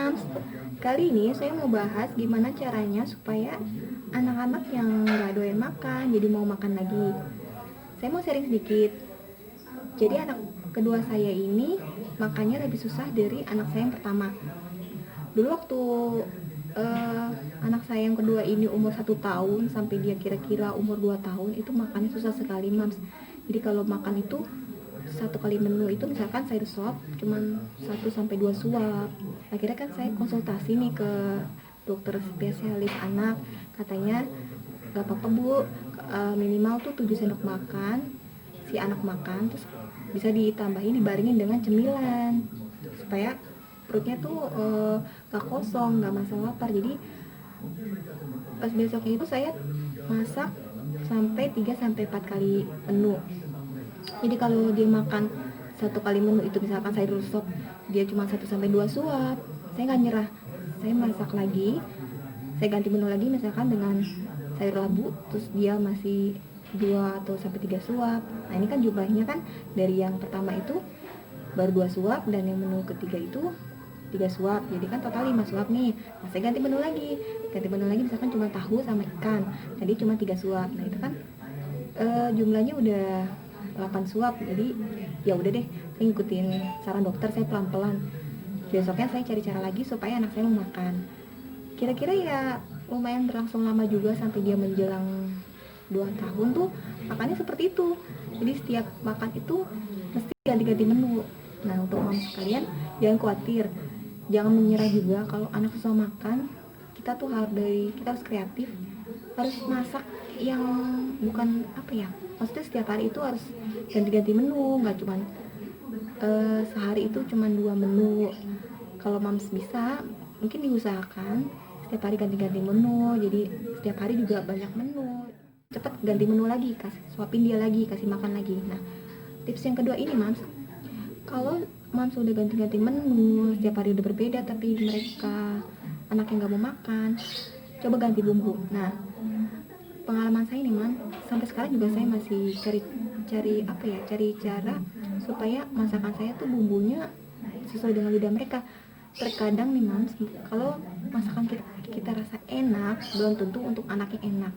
Mams, kali ini saya mau bahas gimana caranya supaya anak-anak yang gak doyan makan jadi mau makan lagi. Saya mau sharing sedikit. Jadi anak kedua saya ini makannya lebih susah dari anak saya yang pertama. Dulu waktu anak saya yang kedua ini umur 1 tahun sampai dia kira-kira umur 2 tahun itu makannya susah sekali, Mams. Jadi kalau makan itu satu kali menu itu misalkan sayur sop cuman 1 sampai 2 suap. Akhirnya kan saya konsultasi nih ke dokter spesialis anak, katanya gak apa-apa bu, minimal tuh 7 sendok makan si anak makan, terus bisa ditambahin dibaringin dengan cemilan supaya perutnya tuh gak kosong, gak masalah lapar. Jadi pas besoknya itu saya masak sampai 3 sampai 4 kali menu. Jadi kalau dia makan satu kali menu itu misalkan sayur sop dia cuma 1 sampai 2 suap, saya nggak nyerah, saya masak lagi, saya ganti menu lagi misalkan dengan sayur labu, terus dia masih 2 atau sampai 3 suap. Nah ini kan jumlahnya kan dari yang pertama itu baru 2 suap dan yang menu ketiga itu 3 suap, jadi kan total 5 suap nih. Nah saya ganti menu lagi misalkan cuma tahu sama ikan, jadi cuma 3 suap. Nah itu kan jumlahnya udah 8 suap. Jadi ya udah deh, saya ngikutin saran dokter, saya pelan-pelan. Besoknya saya cari cara lagi supaya anak saya mau makan. Kira-kira ya lumayan berlangsung lama juga sampai dia menjelang 2 tahun tuh makannya seperti itu. Jadi setiap makan itu mesti ganti-ganti menu. Nah untuk mama sekalian jangan khawatir, jangan menyerah juga kalau anak susah makan. Kita harus kreatif, harus masak yang bukan apa ya, maksudnya setiap hari itu harus ganti-ganti menu, nggak cuman sehari itu cuman 2 menu. Kalau mams bisa mungkin diusahakan setiap hari ganti-ganti menu, jadi setiap hari juga banyak menu, cepet ganti menu lagi, suapin dia lagi, kasih makan lagi. Nah tips yang kedua ini mams, kalau mams udah ganti-ganti menu setiap hari udah berbeda tapi mereka anak yang nggak mau makan, coba ganti bumbu. Nah pengalaman saya nih man, sampai sekarang juga saya masih cari cara supaya masakan saya tuh bumbunya sesuai dengan lidah mereka. Terkadang nih man, kalau masakan kita rasa enak belum tentu untuk anaknya enak.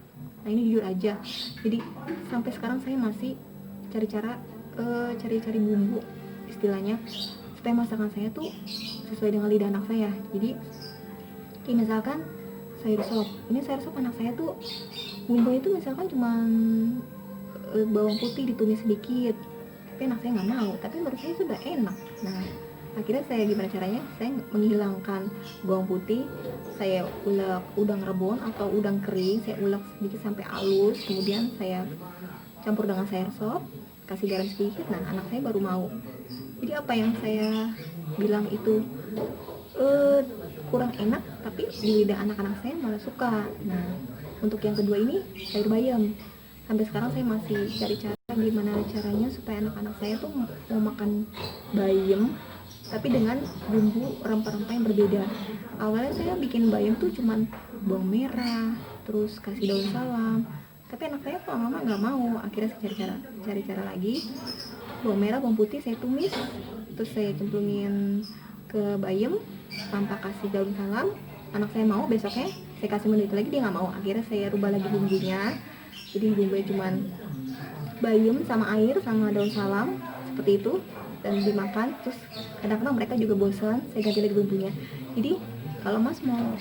Nah ini jujur aja, jadi sampai sekarang saya masih cari bumbu istilahnya supaya masakan saya tuh sesuai dengan lidah anak saya. Jadi misalkan sayur sop anak saya tuh bumbunya itu misalkan cuma bawang putih ditumis sedikit, tapi anak saya nggak mau, tapi menurut saya sudah enak. Nah akhirnya saya gimana caranya, saya menghilangkan bawang putih, saya ulek udang rebon atau udang kering, saya ulek sedikit sampai halus, kemudian saya campur dengan sayur sop, kasih garam sedikit. Nah anak saya baru mau. Jadi apa yang saya bilang itu kurang enak, tapi di lidah anak-anak saya malah suka. Nah untuk yang kedua ini sayur bayam, sampai sekarang saya masih cari cara gimana caranya supaya anak-anak saya tuh mau makan bayam tapi dengan bumbu rempah-rempah yang berbeda. Awalnya saya bikin bayam tuh cuman bawang merah terus kasih daun salam, tapi anak saya kok mama nggak mau. Akhirnya saya cari cara lagi, bawang merah bawang putih saya tumis, terus saya cemplungin ke bayam tanpa kasih daun salam. Anak saya mau, besoknya saya kasih menu itu lagi dia nggak mau. Akhirnya saya rubah lagi bumbunya, jadi bumbunya cuman bayam sama air sama daun salam seperti itu dan dimakan. Terus kadang-kadang mereka juga bosan, saya ganti lagi bumbunya. Jadi kalau mas mau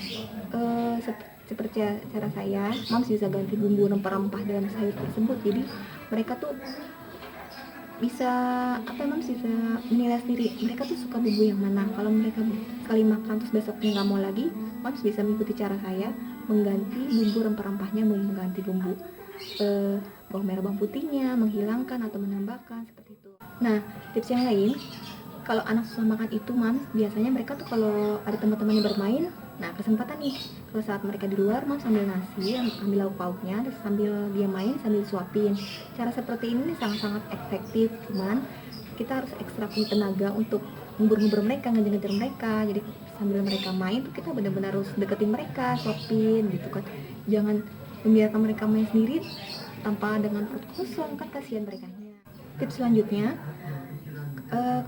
seperti cara saya, mas bisa ganti bumbu rempah-rempah dalam sayur tersebut. Jadi mereka tuh bisa bisa menilai sendiri mereka tuh suka bumbu yang mana. Kalau mereka sekali makan terus besoknya nggak mau lagi, Mams bisa mengikuti cara saya mengganti bumbu rempah-rempahnya, mengganti bumbu bawang merah bawang putihnya, menghilangkan atau menambahkan seperti itu. Nah tips yang lain, kalau anak susah makan itu Mams, biasanya mereka tuh kalau ada teman-temannya bermain, nah kesempatan nih kalau saat mereka di luar, Mams sambil nasi, ambil lauk pauknya, terus sambil dia main sambil suapin. Cara seperti ini sangat-sangat efektif, cuman kita harus ekstra punya tenaga untuk ngubur-ngubur mereka, ngejar-ngejar mereka. Jadi sambil mereka main tuh kita benar-benar harus deketin mereka, suapin gitu kan. Jangan membiarkan mereka main sendiri tanpa dengan perut kosong, kan kasihan mereka. Tips selanjutnya,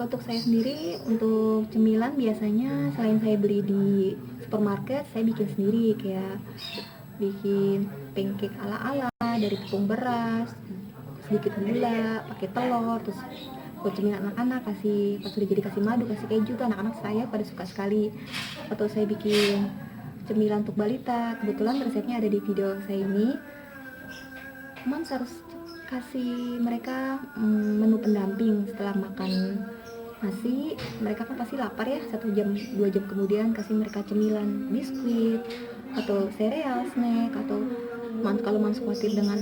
Untuk saya sendiri, untuk cemilan biasanya selain saya beli di supermarket, saya bikin sendiri, kayak bikin pancake ala-ala dari tepung beras, sedikit gula, pakai telur, terus buat cemilan anak-anak kasih, pas udah jadi kasih madu, kasih keju, tuh anak-anak saya pada suka sekali. Atau saya bikin cemilan untuk balita, kebetulan resepnya ada di video saya ini. Mams harus kasih mereka menu pendamping setelah makan nasi. Mereka kan pasti lapar ya, 1 jam 2 jam kemudian kasih mereka cemilan, biskuit atau sereal, snack. Atau kalau Mams khawatir dengan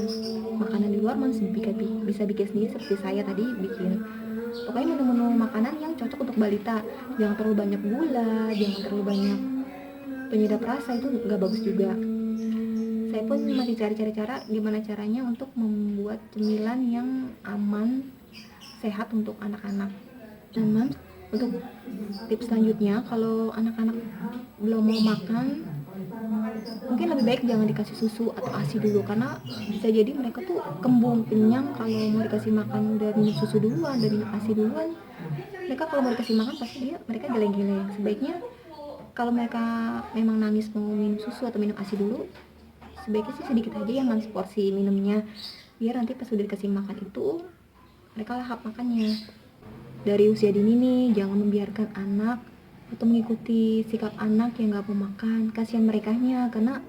makanan di luar, Mams bisa bikin sendiri seperti saya tadi bikin. Pokoknya menu-menu makanan yang cocok untuk balita, jangan terlalu banyak gula, jangan terlalu banyak penyedap rasa, itu nggak bagus juga. Saya pun masih cari-cari cara gimana caranya untuk membuat cemilan yang aman, sehat untuk anak-anak. Dan Mams, untuk tips selanjutnya, kalau anak-anak belum mau makan, mungkin lebih baik jangan dikasih susu atau ASI dulu, karena bisa jadi mereka tuh kembung kenyang kalau mau dikasih makan dari susu duluan, dari ASI duluan. Mereka kalau mau dikasih makan pasti mereka geleng-geleng. Sebaiknya kalau mereka memang nangis mau minum susu atau minum ASI dulu, sebaiknya sih sedikit aja ya Mams porsi minumnya, biar nanti pas udah dikasih makan itu mereka lahap makannya. Dari usia dini nih, jangan membiarkan anak atau mengikuti sikap anak yang gak mau makan. Kasihan merekanya, karena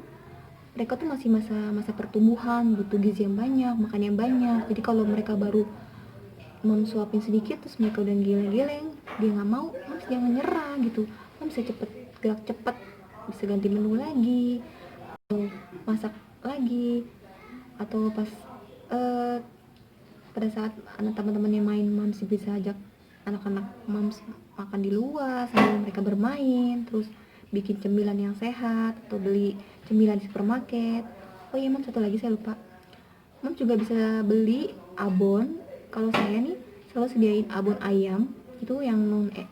mereka tuh masih masa pertumbuhan, butuh gizi yang banyak, makan yang banyak. Jadi kalau mereka baru Mams suapin sedikit terus mereka udah geleng-geleng, dia nggak mau, Mams jangan nyerah gitu. Mams bisa gerak cepet, bisa ganti menu lagi, masak lagi, atau pas pada saat anak teman-temannya main, Mams bisa ajak anak-anak Mams makan di luar sambil mereka bermain, terus bikin cemilan yang sehat atau beli cemilan di supermarket. Oh iya Mams, satu lagi saya lupa, Mams juga bisa beli abon. Kalau saya nih selalu sediain abon ayam itu yang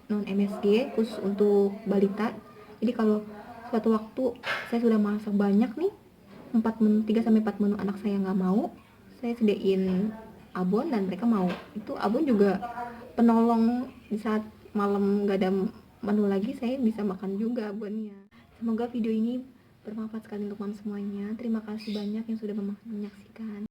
non MSG khusus untuk balita. Jadi kalau suatu waktu saya sudah masak banyak nih, 3-4 menu anak saya nggak mau, saya sediain abon dan mereka mau. Itu abon juga penolong di saat malam nggak ada menu lagi, saya bisa makan juga abonnya. Semoga video ini bermanfaat sekali untuk Mams semuanya. Terima kasih banyak yang sudah menyaksikan.